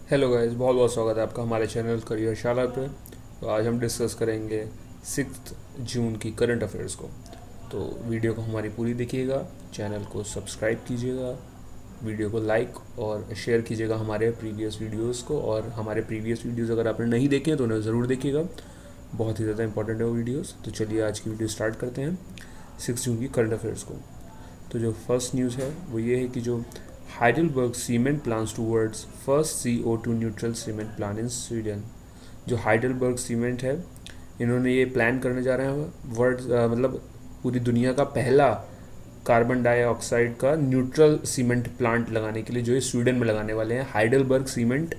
Hello guys, बहुत बहुत स्वागत है आपका हमारे चैनल करियरशाला पे। तो आज हम डिस्कस करेंगे 6 जून की करंट अफेयर्स को। तो वीडियो को हमारी पूरी देखिएगा, चैनल को सब्सक्राइब कीजिएगा, वीडियो को लाइक और शेयर कीजिएगा हमारे प्रीवियस वीडियोस को। और हमारे प्रीवियस वीडियोस अगर आपने नहीं देखे हैं तो उन्हें ज़रूर देखिएगा, बहुत ही ज़्यादा इंपॉर्टेंट है वो वीडियोस। तो चलिए आज की वीडियो स्टार्ट करते हैं 6 जून की करंट अफेयर्स को। तो जो फर्स्ट न्यूज़ है वो ये है कि जो Heidelberg cement plans towards first CO2 neutral cement plan in Sweden. जो हाइडलबर्ग सीमेंट है, इन्होंने ये प्लान करने जा रहे हैं वर्ल्ड मतलब पूरी दुनिया का पहला कार्बन डाइऑक्साइड का न्यूट्रल सीमेंट प्लांट लगाने के लिए, जो ये स्वीडन में लगाने वाले हैं। Heidelberg cement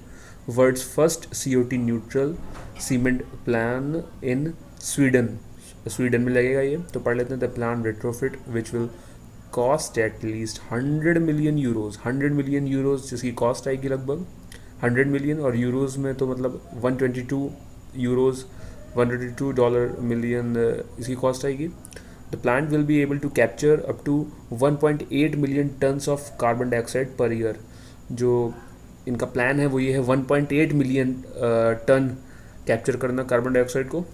world's first CO2 neutral cement plan in Sweden. Sweden में लगेगा ये। तो पढ़ लेते हैं। The plan retrofit which will cost at least 100 million euros. 100 million euros जिसकी कॉस्ट आएगी लगभग 100 मिलियन, और यूरोज में तो मतलब 122 यूरोज, $122 मिलियन इसकी कॉस्ट आएगी। The plant will be able to capture up to 1.8 million tons of carbon dioxide per year. जो इनका प्लान है वो ये है 1.8 मिलियन टन कैप्चर करना कार्बन डाइऑक्साइड को।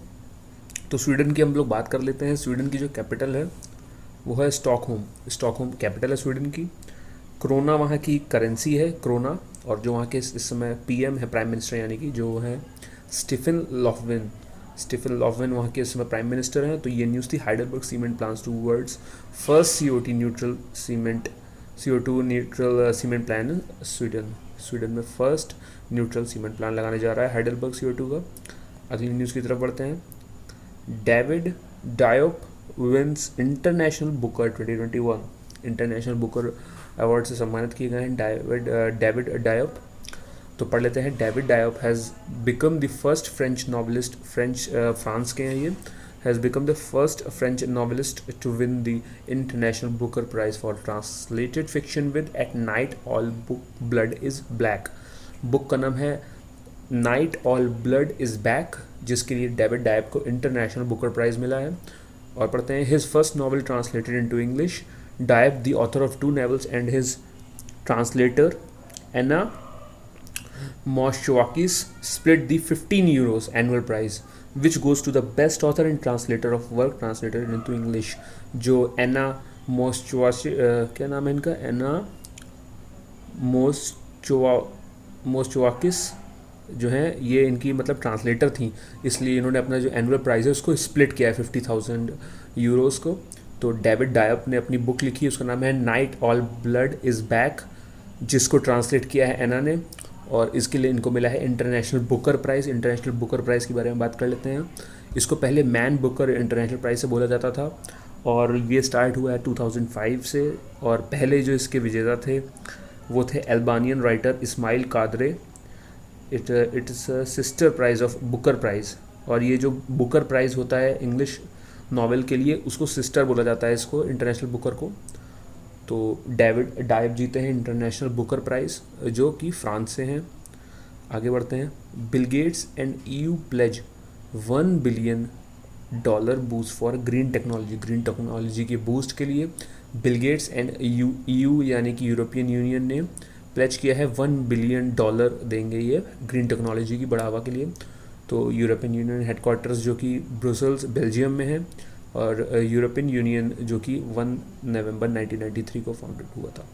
तो स्वीडन की हम लोग बात कर लेते हैं। स्वीडन की जो कैपिटल है वो है स्टॉकहोम। स्टॉकहोम कैपिटल है स्वीडन की। क्रोना वहाँ की करेंसी है, क्रोना। और जो वहाँ के इस समय PM है, प्राइम मिनिस्टर, यानी कि जो है स्टीफन लॉफवेन। स्टीफन लॉफवेन वहाँ के इस समय प्राइम मिनिस्टर हैं। तो ये न्यूज़ थी। Heidelberg cement plans towards first CO2 neutral cement plan in Sweden. Sweden में फर्स्ट न्यूट्रल सीमेंट प्लान लगाने जा रहा है हाइडलबर्ग CO2 का। अगली न्यूज़ की तरफ बढ़ते हैं। David Diop wins international Booker 2021। International Booker award से सम्मानित किए गए हैं डेविड डायोप। तो पढ़ लेते हैं। David Diop has become the first French novelist, France के हैं ये, has become the first French novelist to win the international Booker prize for translated fiction with at night all blood is black. Book का नाम है night all blood is back, जिसके लिए David Diop को international Booker prize मिला है। और पढ़ते हैं। His first novel translated into English, Diop the author of 2 novels and his translator Anna Moschovakis split the 15 euros annual prize which goes to the best author and translator of work translated into English. जो Anna क्या नाम है इनका, एना मोस्चवाकिस जो है, ये इनकी मतलब ट्रांसलेटर थी, इसलिए इन्होंने अपना जो एनुअल प्राइज़ है उसको स्प्लिट किया है 50,000 यूरोज़ को। तो डेविड डायोप ने अपनी बुक लिखी, उसका नाम है night all blood is back, जिसको ट्रांसलेट किया है एना ने, और इसके लिए इनको मिला है International Booker Prize. International Booker Prize के बारे में बात कर लेते हैं। इसको पहले मैन बुकर इंटरनेशनल प्राइज़ से बोला जाता था, और ये स्टार्ट हुआ है 2005 से। और पहले जो इसके विजेता थे वो थे Albanian writer Ismail Kadare. It is sister prize of Booker Prize. और ये जो बुकर प्राइज़ होता है इंग्लिश नॉवेल के लिए, उसको सिस्टर बोला जाता है, इसको इंटरनेशनल बुकर को। तो डेविड डायोप जीते हैं इंटरनेशनल बुकर प्राइज़, जो कि फ्रांस से हैं। आगे बढ़ते हैं। Bill Gates and EU pledge $1 billion boost for green technology. Green technology के बूस्ट के लिए बिल गेट्स एंड EU यानी कि यूरोपियन यूनियन ने प्लेज किया है $1 बिलियन देंगे ये ग्रीन टेक्नोलॉजी की बढ़ावा के लिए। तो यूरोपियन यूनियन हेडक्वार्टर्स जो कि ब्रुसेल्स बेल्जियम में है, और यूरोपियन यूनियन जो कि 1 नवंबर 1993 को फाउंडेड हुआ था।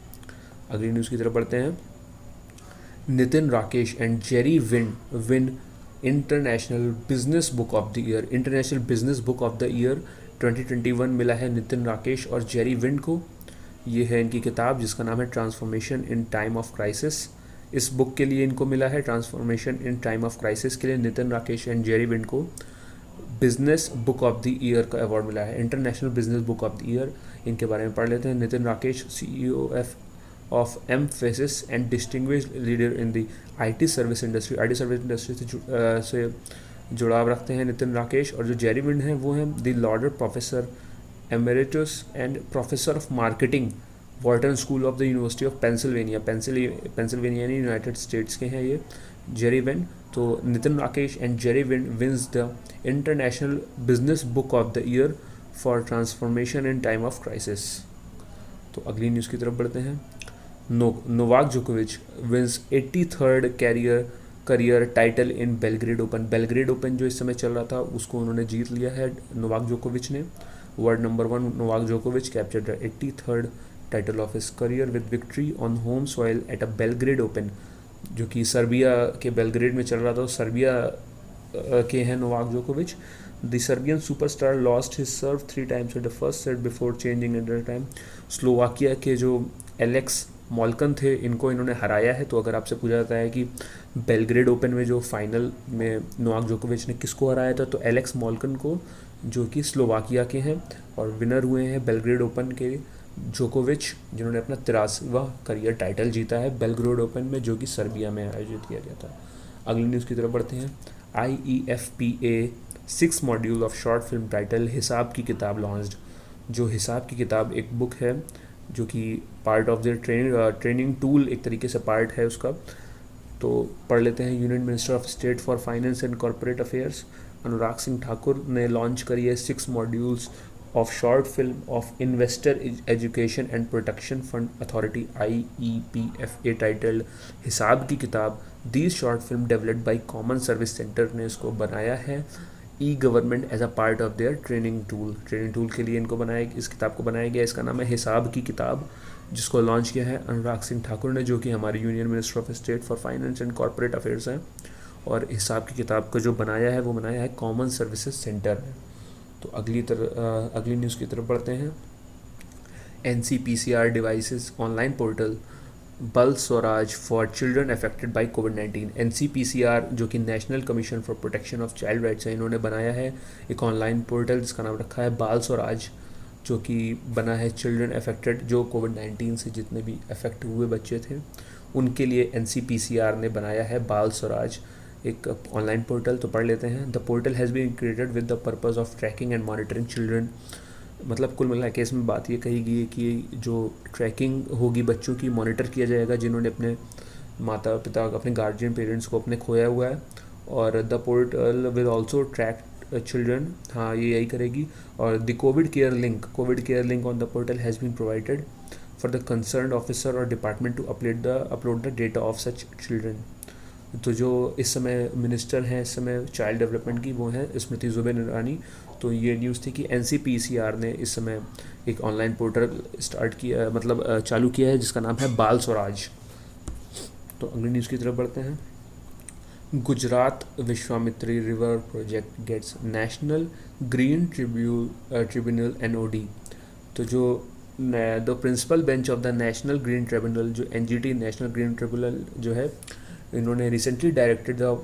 अगली न्यूज़ की तरफ बढ़ते हैं। Nitin Rakesh and Jerry win international business book of the year. International business book of the year 2021 मिला है नितिन राकेश और जेरी विन को। ये है इनकी किताब जिसका नाम है transformation in time of crisis. इस बुक के लिए इनको मिला है, transformation in time of crisis के लिए, Nitin Rakesh and Jerry Wind को business book of the year का अवार्ड मिला है, international business book of the year. इनके बारे में पढ़ लेते हैं। Nitin Rakesh CEO of Mphasis and distinguished leader in the IT service industry. IT service industry से जुड़ाव रखते हैं नितिन राकेश। और जो जेरी विन है वो हैं the Lauder professor emeritus and professor of marketing, Wharton school of the university of Pennsylvania यानी यूनाइटेड स्टेट्स के हैं ये जेरी विन। तो Nitin Rakesh and Jerry Wind wins the international business book of the year for transformation in time of crisis. तो अगली news की तरफ बढ़ते हैं। नोवाक जोकोविच wins 83rd career title in Belgrade Open. Belgrade Open जो इस समय चल रहा था उसको उन्होंने जीत लिया है नोवाक जोकोविच ने। वर्ल्ड नंबर 1 नोवाक जोकोविच captured the 83rd title of his career with victory on home soil at a Belgrade Open, जो कि सर्बिया के बेलग्रेड में चल रहा था। सर्बिया के हैं नोवाक जोकोविच। The Serbian superstar lost his serve 3 times at the first set before changing at the time. Slovakia के जो एलेक्स मॉल्कन थे इनको इन्होंने हराया है। तो अगर आपसे पूछा जाता है कि बेलग्रेड ओपन में जो फाइनल में नोवाक जोकोविच ने किसको हराया था, तो एलेक्स मॉल्कन को, जो कि स्लोवाकिया के हैं। और विनर हुए हैं बेलग्रेड ओपन के जोकोविच, जिन्होंने अपना 83वां करियर टाइटल जीता है बेलग्रेड ओपन में, जो कि सर्बिया में आयोजित किया गया था। अगली न्यूज़ की तरफ बढ़ते हैं। IEFPA 6 module of short film title हिसाब की किताब लॉन्च्ड। जो हिसाब की किताब एक बुक है जो कि part of the training tool, एक तरीके से पार्ट है उसका। तो पढ़ लेते हैं। Union minister of state for finance and corporate affairs Anurag Singh Thakur ने लॉन्च करी है 6 modules of short film of investor education and protection fund authority IEPFA titled Hisaab ki Kitaab. These short film developed by common service centre ने इसको बनाया है government as a part of their training tool के लिए इनको बनाया, इस किताब को बनाया गया। इसका नाम है हिसाब की किताब, जिसको लॉन्च किया है अनुराग सिंह ठाकुर ने, जो कि हमारे union minister of state for finance and corporate affairs हैं। और हिसाब की किताब को जो बनाया है वो बनाया है कॉमन सर्विसेज सेंटर ने। तो अगली न्यूज़ की तरफ बढ़ते हैं। NCPCR डिवाइसेस ऑनलाइन पोर्टल बल Swaraj for children affected by covid. NCPCR जो कि national commission for protection of child rights है, इन्होंने बनाया है एक ऑनलाइन पोर्टल जिसका नाम रखा है बाल स्वराज, जो कि बना है चिल्ड्रन अफेक्टेड, जो कोविड-19 से जितने भी अफेक्ट हुए बच्चे थे उनके लिए NCPCR ने बनाया है बाल स्वराज एक ऑनलाइन पोर्टल। तो पढ़ लेते हैं। The portal has been created with the purpose of tracking and monitoring children. मतलब कुल मिला के इसमें बात ये कही गई है कि जो ट्रैकिंग होगी बच्चों की, मॉनिटर किया जाएगा जिन्होंने अपने माता पिता, अपने गार्जियन पेरेंट्स को अपने खोया हुआ है। और the portal will also track children, हाँ ये यही करेगी। और the covid care link on the portal has been provided for the concern officer और department to upload the data of such children. तो जो इस समय मिनिस्टर हैं इस समय चाइल्ड डेवलपमेंट की, वो हैं स्मृति जुबिन ईरानी। तो ये न्यूज़ थी कि NCPCR ने इस समय एक ऑनलाइन पोर्टल स्टार्ट किया, मतलब चालू किया है, जिसका नाम है बाल स्वराज। तो अगली न्यूज़ की तरफ बढ़ते हैं। Gujarat Vishwamitri river project gets National Green Tribunal NOD। तो जो the principal bench of the National Green Tribunal, जो NGT नेशनल ग्रीन ट्रिब्यूनल जो है, इन्होंने recently directed the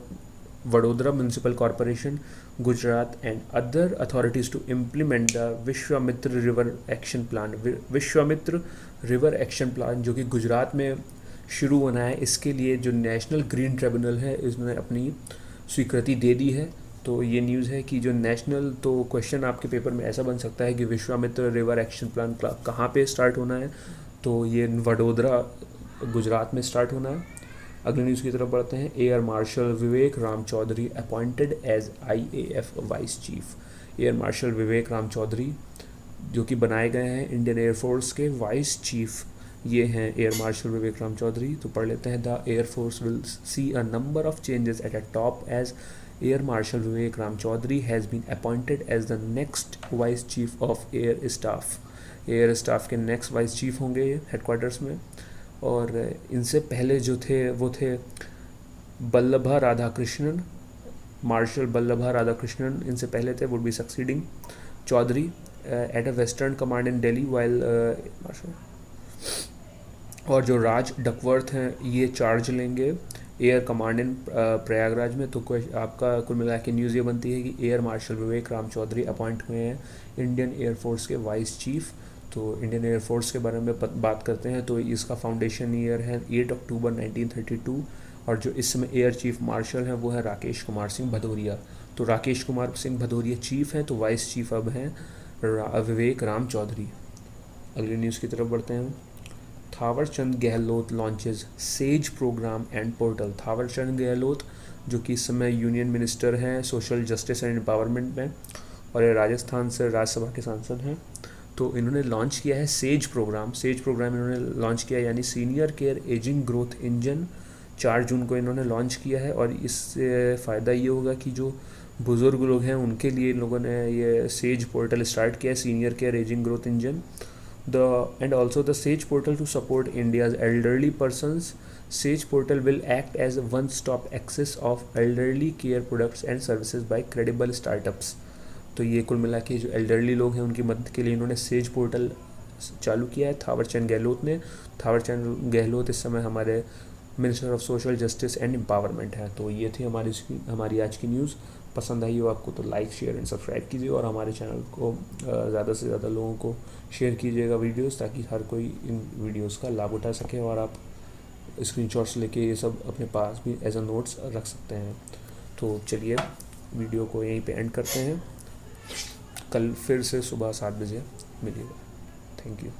Vadodara municipal corporation, Gujarat and other authorities to implement the Vishwamitra river action plan. Vishwamitra river action plan जो कि गुजरात में शुरू होना है, इसके लिए जो नेशनल ग्रीन ट्रिब्यूनल है इसने अपनी स्वीकृति दे दी है। तो ये न्यूज़ है कि जो नेशनल, तो क्वेश्चन आपके पेपर में ऐसा बन सकता है कि विश्वामित्र रिवर एक्शन प्लान कहाँ पे स्टार्ट होना है, तो ये वडोदरा गुजरात में स्टार्ट होना है। अगली न्यूज़ की तरफ बढ़ते हैं। Air marshal Vivek Ram Chaudhari appointed as IAF vice chief. Air marshal Vivek Ram Chaudhari जो कि बनाए गए हैं इंडियन एयरफोर्स के वाइस चीफ, ये हैं एयर मार्शल विवेक राम चौधरी। तो पढ़ लेते हैं। The air force will see a number of changes at a top as air marshal Vivek Ram Chaudhari has been appointed as the next vice chief of air staff. Air staff के next vice chief होंगे headquarters में। और इनसे पहले जो थे वो थे बल्लभा राधाकृष्णन, मार्शल बल्लभा राधाकृष्णन इनसे पहले थे, would be succeeding Chaudhary at a western command in Delhi while marshal. और जो राज डकवर्थ हैं ये चार्ज लेंगे एयर कमांड इन प्रयागराज में। तो आपका कुल मिला के न्यूज़ ये बनती है कि air marshal Vivek Ram Chaudhary appoint हुए हैं इंडियन एयरफोर्स के वाइस चीफ। तो इंडियन एयरफोर्स के बारे में बात करते हैं तो इसका फाउंडेशन ईयर है 8 अक्टूबर 1932। और जो इस समय एयर चीफ मार्शल हैं वो है राकेश कुमार सिंह भदौरिया। तो राकेश कुमार सिंह भदौरिया चीफ हैं, तो वाइस चीफ अब हैं विवेक राम चौधरी। अगली न्यूज़ की तरफ बढ़ते हैं। Thawarchand Gehlot launches SAGE program and portal. Thawarchand Gehlot जो कि इस समय यूनियन मिनिस्टर हैं सोशल जस्टिस एंड एम्पावरमेंट में, और ये राजस्थान से राज्यसभा के सांसद हैं। तो इन्होंने लॉन्च किया है सेज प्रोग्राम इन्होंने लॉन्च किया है, यानी senior care ageing growth engine 4 जून को इन्होंने लॉन्च किया है। और इससे फ़ायदा ये होगा कि जो बुज़ुर्ग लोग हैं उनके लिए इन लोगों ने ये सेज पोर्टल स्टार्ट किया है, senior care ageing growth engine. And also the Sage portal to support India's elderly persons. Sage portal will act as a one-stop access of elderly care products and services by credible startups. तो ये कुल मिला के जो elderly लोग हैं उनकी मदद के लिए इन्होंने सेज पोर्टल चालू किया है थावरचंद गहलोत ने। थावरचंद गहलोत इस समय हमारे minister of social justice and empowerment है। तो ये थी हमारी आज की न्यूज़। पसंद आई हो आपको तो लाइक शेयर एंड सब्सक्राइब कीजिए और हमारे चैनल को ज़्यादा से ज़्यादा लोगों को शेयर कीजिएगा वीडियोस, ताकि हर कोई इन वीडियोस का लाभ उठा सके और आप स्क्रीनशॉट्स लेके ये सब अपने पास भी एज अ नोट्स रख सकते हैं। तो चलिए वीडियो को यहीं पे एंड करते हैं। कल फिर से सुबह 7 बजे मिलिएगा। Thank you.